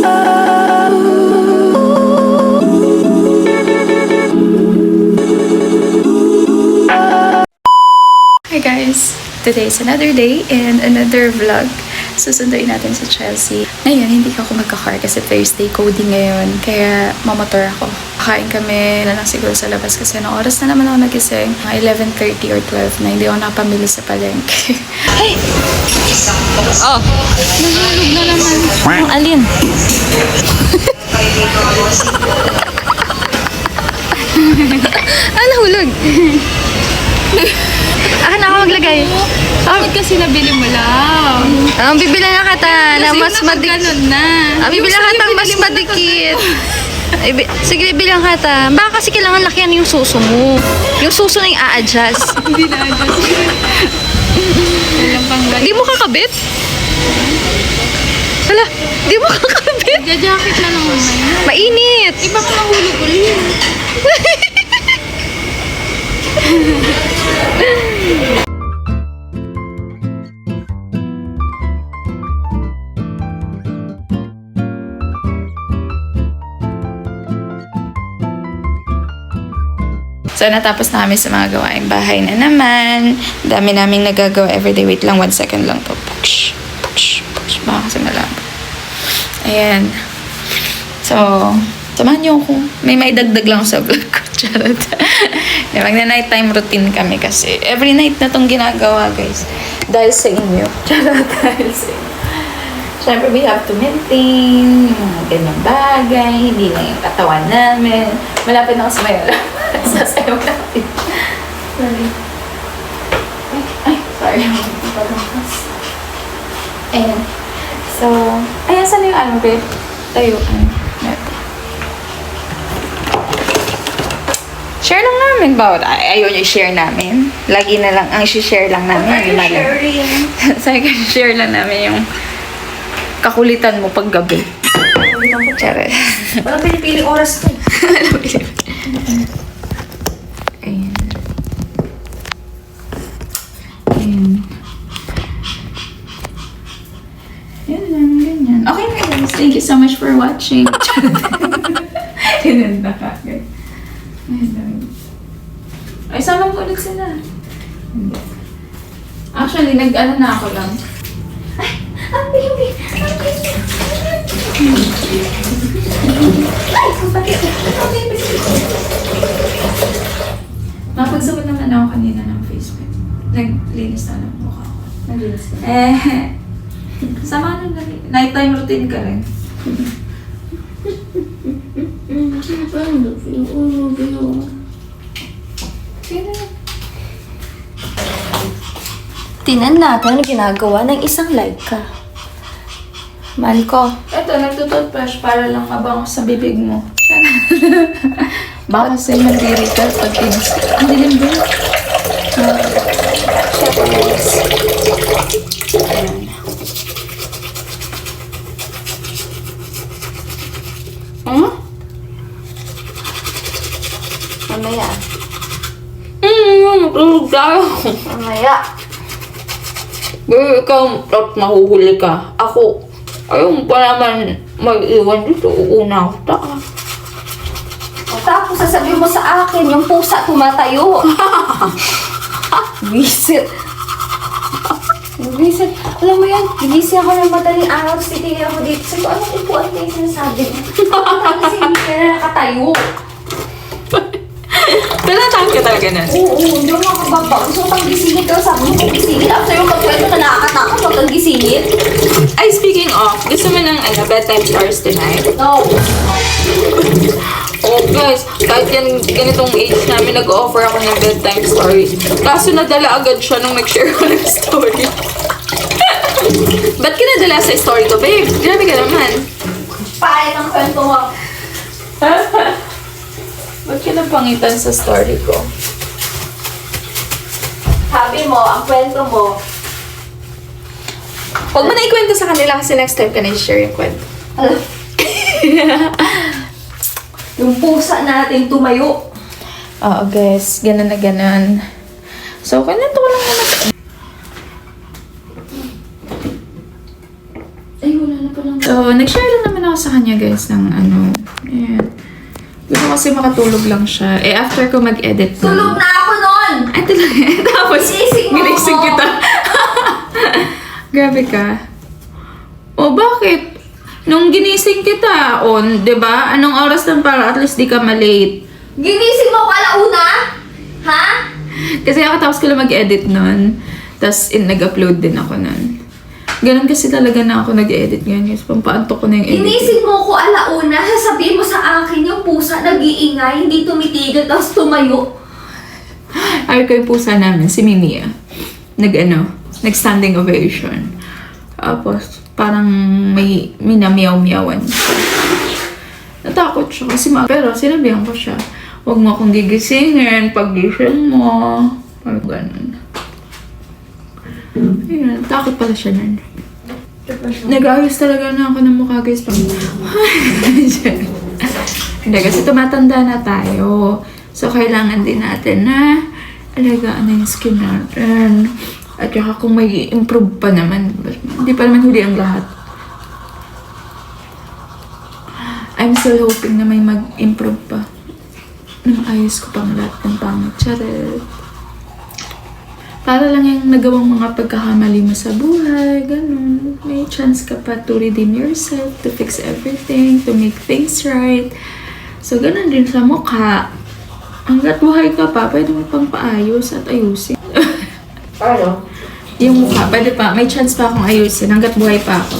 Hi guys! Today is another day and another vlog. Susunduin natin sa Chelsea. Ngayon, hindi ako magka-car kasi Thursday coding ngayon. Kaya mamotor ako. Kain kami na lang siguro sa labas kasi anong oras na naman ako nagising. Mga 11:30 or 12 na. Hindi ako nakapamili sa palengke. Hey! Oh! Nahulog na naman. Ang alin? Nahulog? Akan na ako maglagay. Bakit kasi nabili mo lang? Ang bibili na kata na mas madikit. na. Ang bibili na kata mas madikit. Sige, bilang kata. Baka kasi kailangan lakihan yung suso mo. Yung suso na yung a-adjust. Hindi na adjust. Walang panggal. Di mo kakabit? Hala, di mo kakabit? Jajakit na naman na yun. Mainit. Iba ka mahulog ulit. So, natapos na kami sa mga gawaing bahay na naman. Dami naming nagagawa everyday. Wait lang, 1 second lang to. Push, push, push. Baka kasi malabo. Ayan. So, samahan niyo ako. May dagdag lang sa vlog ko. Charot. Magna-nighttime routine kami kasi every night na tong ginagawa, guys. Dahil sa inyo. Charot, dahil sa inyo. Siyempre, we have to maintain yung mga ganyang bagay. Hindi lang yung katawan namin. Malapit na ako sa mayo. Sasayaw natin. Sorry. Ay, sorry. Ayan. So, ayan, saan yung ano, babe? Tayuan. Share lang namin ba? Ayaw niyo i-share namin. Lagi na lang, ang share lang namin. Sabi ko, share lang namin yung kakulitan mo pag gabi. Charet. Walang pinipiling oras ko. Ayan. Ayan. Yan lang, ganyan. Okay na guys. Thank you so much for watching. Ganun na ka. Ay, sama ko ulit sila. Hindi. Actually, nag-ano na ako lang. Ay, ang baby! Ang baby! Ay, ang bakit? Ang baby! Napagsabot naman ako kanina ng face pack. Naglinis na ng mukha ko. Naglinis na. Sama na dali. Nighttime routine ka rin. Tinan natin ang ginagawa ng isang Laika. Mahal ko. Ito, nagtutoothbrush para lang mabango sa bibig mo. Baka kasi mag-irrital pag tinis. Ang dilim din. Ayan. Mamaya. Matulog tayo. Mamaya. Ikaw, at mahuhuli ka. Ako, ayaw pa naman mag-iwan dito. Uuna ako taka. Tapos sasabihin mo sa akin, yung pusa tumatayo. Visit. Visit. Alam mo yan, gigising ako ng madaling araw, tapos titigil ako dito. Sabi ko, anong upuan kayo sinasabi mo? Kasi hindi ka na nakatayo. Talatang ka talaga na. Oo, hindi mo makababa. Gusto kang gisingin ka, sabi mo kung gisingin. After yung magkwento na nakakatakot, huwag kang gisingin. Ay, speaking of, gusto mo ng bedtime stories tonight? No. Oh guys, kahit yan ganitong age namin, nag-offer ako ng bedtime stories. Kaso nadala agad siya nung nag-share ko ng story. Ba't kinadala sa story ko, babe? Grabe ka naman. Paano ang kwento mo? Ba't kinapangitan sa story ko? Sabi mo, ang kwento mo. Huwag mo na ikwento sa kanila kasi next time ka na i-share yung kwento. Yung pusa natin tumayo. Oo guys, ganun na ganun. So, kanito ko lang naman. Ay, wala na palang. So, nag-share lang naman ako ako sa kanya guys ng ano. Ayan. Gusto ko kasi makatulog lang siya. Eh, after ko mag-edit. Tulog na ako nun! Ay, talaga. Tapos, Ginising mo ginising ako. kita. Grabe ka. O, bakit? Nung ginising kita, di ba? Anong oras lang para at least di ka malate? Ginising mo ko alauna? Ha? Kasi ako tapos ko lang mag-edit nun. Tapos, nag-upload din ako nun. Ganun kasi talaga na ako nag-edit ngayon. Kasi pampaantok ko na yung editing. Ginising mo ko alauna, sasabihin mo sa akin yung pusa nag-iingay, hindi tumitigil, tapos tumayo. Ay ko yung pusa namin, si Mimia. Nag-standing ovation. Tapos, parang may minamiyaw-miyawan siya. Natakot siya kasi pero sinabihan ko siya, huwag mo akong gigisingin pag gising mo. Parang ganun. Ayun, takot pala siya nun. Nag-ayos talaga na ako ng mukha guys. Hindi, kasi tumatanda na tayo. So, kailangan din natin na alagaan na yung skin natin. At saka kung may improve pa naman, hindi pa naman huli ang lahat. I'm still hoping na may mag-improve pa. Na maayos ko pang lahat ng pangit. Charet. Para lang yung nagawang mga pagkakamali mo sa buhay, ganun. May chance ka pa to redeem yourself, to fix everything, to make things right. So, ganun din sa mukha. Hanggat buhay ka pa, pwede mo pang paayos at ayusin. Paano? Yung mukha, pwede pa. May chance pa akong ayusin hanggat buhay pa ako.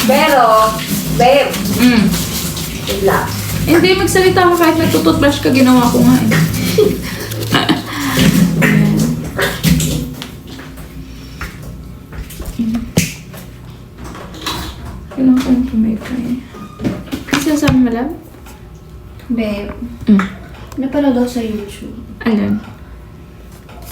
Pero, babe, wala. Hindi, magsalita ako kahit nagtututbrush ka, ginawa ko nga eh. Kailangan ko yung tumipay. Kasi sabi mo lang? Babe, napanood ako sa YouTube. Alam.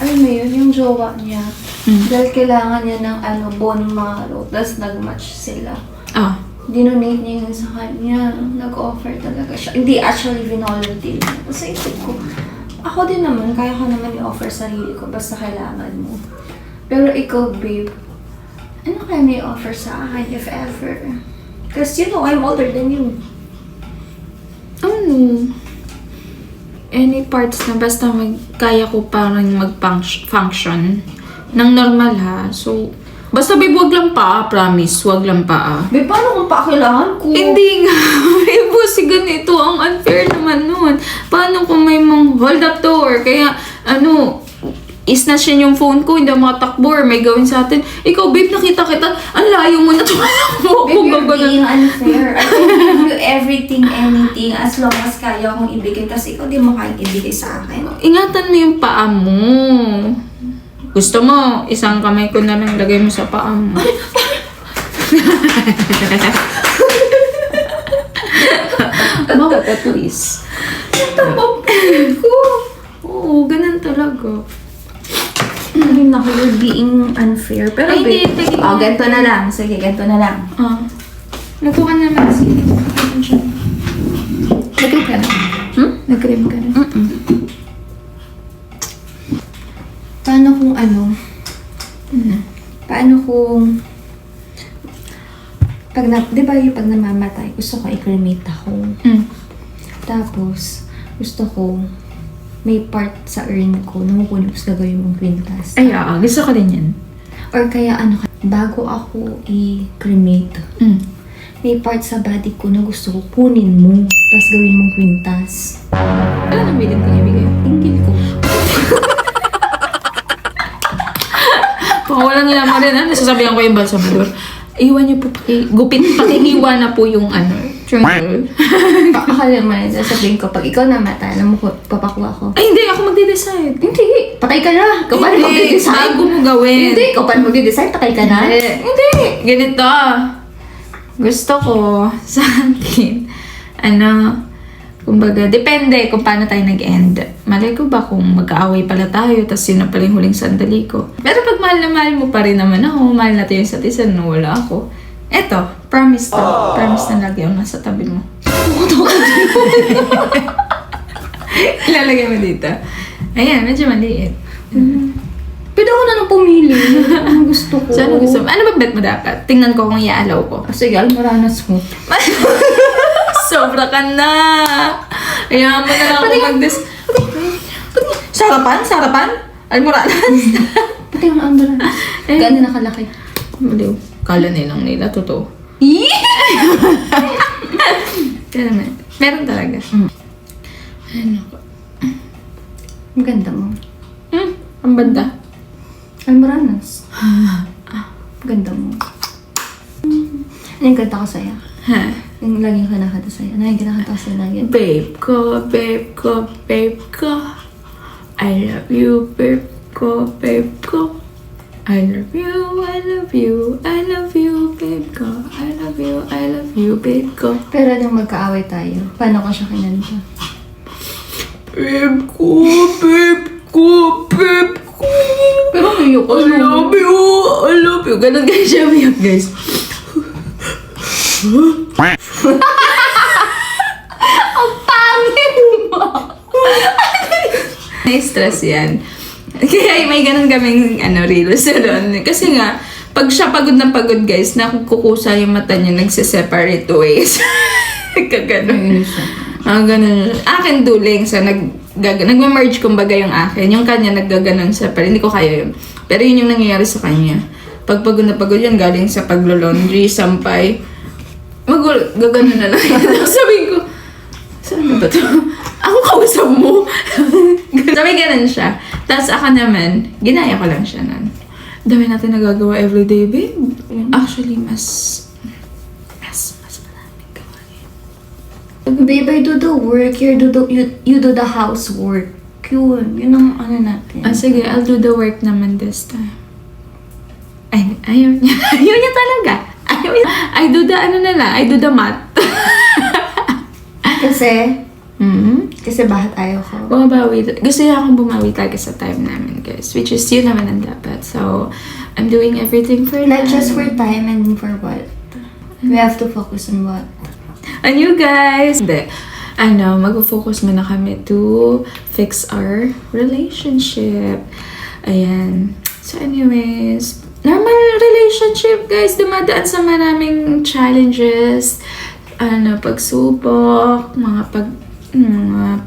Alam mo yun, yung jowa niya. Mm. Dahil kailangan niya ng bone marrow, tapos nag-match sila. Ah. Dinonate niya yun sa kanya. Nag-offer talaga siya. Hindi actually vinolunteer niya. Kasi isip ko, ako din naman, kaya ko naman i-offer sarili ko basta kailangan mo. Pero ikaw, babe, ano kaya may offer sa akin if ever? Because you know, I'm older than you. Ano? Any parts na basta kaya ko parang mag-function ng normal ha. So, basta babe, wag lang pa, promise, wag lang pa. Babe, paano kung pa kailangan ko? Hindi nga, babe, si ganito, ang unfair naman nun. Paano kung may mong hold up door, kaya isnatch yung phone ko, hindi ako makatakbo or may gawin sa atin. Ikaw, babe, nakita kita, ang layo mo na tumakbo. Babe, you're being unfair. I can give you everything, anything, as long as kaya kong ibigay. Tapos ikaw di mo kayang ibigay sa akin. Ingatan mo yung paa mo. Gusto mo, isang kamay ko na lang lagay mo sa paa mo. Mawag at least. Tamang ko. Oo, ganun talaga. Ay, naku, you're being unfair. Pero Ay, babe, hindi, tingin mo. ganito na lang. Sige, ganito na lang. Naku ka naman kasi. Nag-cream ka na? Nag-cream ka na? Paano kung paano kung di ba yung pag namamatay, gusto ko i-cremate ako. Tapos, gusto ko may part sa urn ko na mapuno sa gagawin mong kwintas. Ay, gusto ko din yan. Or kaya bago ako i-cremate, may part sa body ko na gusto ko kunin mo, tapos gawin mong kwintas. Ano nang bilin ko ibigay? Tingil ko. Kung walang nilaman rin, sasabihan ko yung balsamidor. Iwan niyo po, pakiiwan na po yung triangle. Akala mo yun, sasabihin ko, pag ikaw namatay, alam mo, papakuha ko. Ay, hindi, ako magde-decide. Hindi, patay ka na. Ikaw pa rin magde-decide. Bago mo gawin. Hindi, ikaw pa rin magde-decide, patay ka na. Hindi. Ganito. Gusto ko, sa akin, kumbaga, depende kung paano tayo nag-end. Malay ko ba kung mag-aaway pala tayo, tapos yun na pala yung huling sandali ko. Pero pag mahal na mahal mo pa rin naman ako, mahal natin yung isa't isa, wala ako. Eto, promise to. Promise na lagi ako nasa tabi mo. Ilalagay mo dito. Ayan, medyo maliit. Pwede ako na nang pumili. Ang gusto ko. So, ano gusto mo? Ano ba bet mo dapat? Tingnan ko kung i-allow ko. Sige, almoranas mo. Sobra ka na! Ayaw mo na lang ako Sarapan? Sarapan? Almoranas? Pati yung almoranas. Gaano nakalaki? Maliw. Kala nilang nila. Totoo. Kaya naman. Meron talaga. Ano ko? Ang ganda mo. Ang banda. Almoranas. Ang ganda mo. Ano yung kanta ko sa'yo? Ha? Yung laging kinakanta sa'yo. Ano yung kinakanta ko sa'yo lagi? Babe ko, babe ko, babe ko. I love you, babe ko, babe ko. I love you, I love you, I love you, babe ko. I love you, babe ko. Pero nung magkaaway tayo, paano ko siya kinanta? Babe ko, babe ko, babe ko. Pero kayo ko. I love you. Ganun guys siya umiyak, guys. Ang pangit mo! Na-stress yan. Kaya may ganun kaming reels doon. Kasi nga, pag siya pagod na pagod, guys, nakukusa yung mata niya, nagsiseparate ways. Kaganon. Ganun. Akin duling sa nagme-merge kumbaga yung akin. Yung kanya naggaganon sa pa. Hindi ko kaya yun. Pero yun yung nangyayari sa kanya. Pag pagod na pagod yan, galing sa paglo-laundry, sampay, gaganon na lang. Sabi ko, saan ba to? Ako kausap mo. Sabi ganun siya. Tapos ako naman, ginaya ko lang siya nun. Dami natin nagagawa everyday, babe. Actually, mas maraming gawain. Babe, I do the work. You do the housework. Yun ang ano natin. Sige, I'll do the work naman this time. Ayaw niya. Ayaw niya talaga. Ayaw niya. I do the math. Kasi bakit ayaw ko? Bumabawi. Gusto niya akong bumawi talaga sa time namin, guys. Which is, yun naman ang dapat. So, I'm doing everything for Not that. just for time and for what? We have to focus on what? And you guys! Hindi. Mag-focus muna kami to fix our relationship. Ayan. So anyways, normal relationship, guys. Dumadaan sa maraming challenges. Pagsubok, mga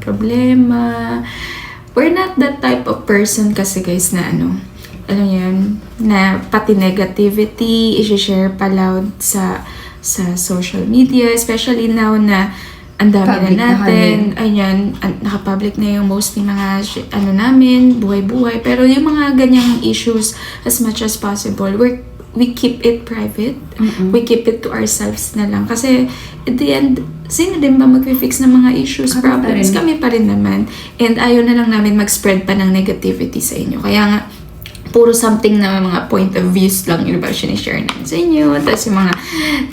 problema. We're not that type of person kasi, guys, na na pati negativity, i-share pa loud sa social media, especially now na ang dami Public na natin. Ayan, naka-public na yung mostly mga namin, buhay-buhay. Pero yung mga ganyang issues, as much as possible, we keep it private. We keep it to ourselves na lang. Kasi, at the end, sino din ba mag-fix ng mga issues, problems? Kami pa rin naman. And ayaw na lang namin mag-spread pa ng negativity sa inyo. Kaya nga, puro something na mga point of views lang yung sinishare namin sa inyo. Tapos yung mga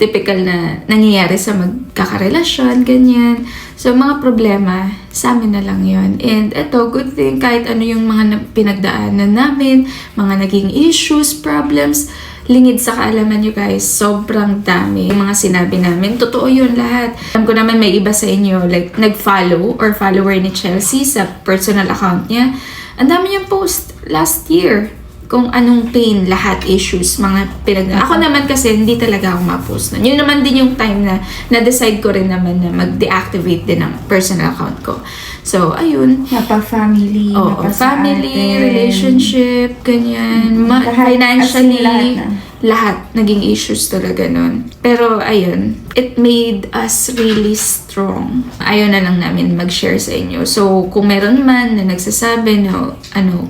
typical na nangyayari sa magkakarelasyon, ganyan. So, mga problema, sa amin na lang yun. And eto, good thing, kahit ano yung mga pinagdaanan namin, mga naging issues, problems, lingid sa kaalaman nyo, guys, sobrang dami. Yung mga sinabi namin, totoo yun lahat. Alam ko naman may iba sa inyo, like, nag-follow or follower ni Chelsea sa personal account niya. Ang dami niyang post last year kung anong pain, lahat, issues, mga Ako naman kasi, hindi talaga ako ma-post na. Yun naman din yung time na na-decide ko rin naman na mag-deactivate din ng personal account ko. So, ayun. Family, Family, relationship, ganyan. Financially, lahat naging issues talaga nun. Pero, ayun, it made us really strong. Ayaw na lang namin mag-share sa inyo. So, kung meron man na nagsasabi na,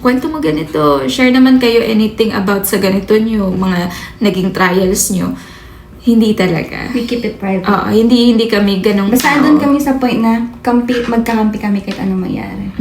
kwento mo ganito, share naman kayo anything about sa ganito nyo, mga naging trials nyo. Hindi talaga. We keep it private. Hindi kami ganong Basta andun kami sa point na magkakampi kami kahit anong mangyari.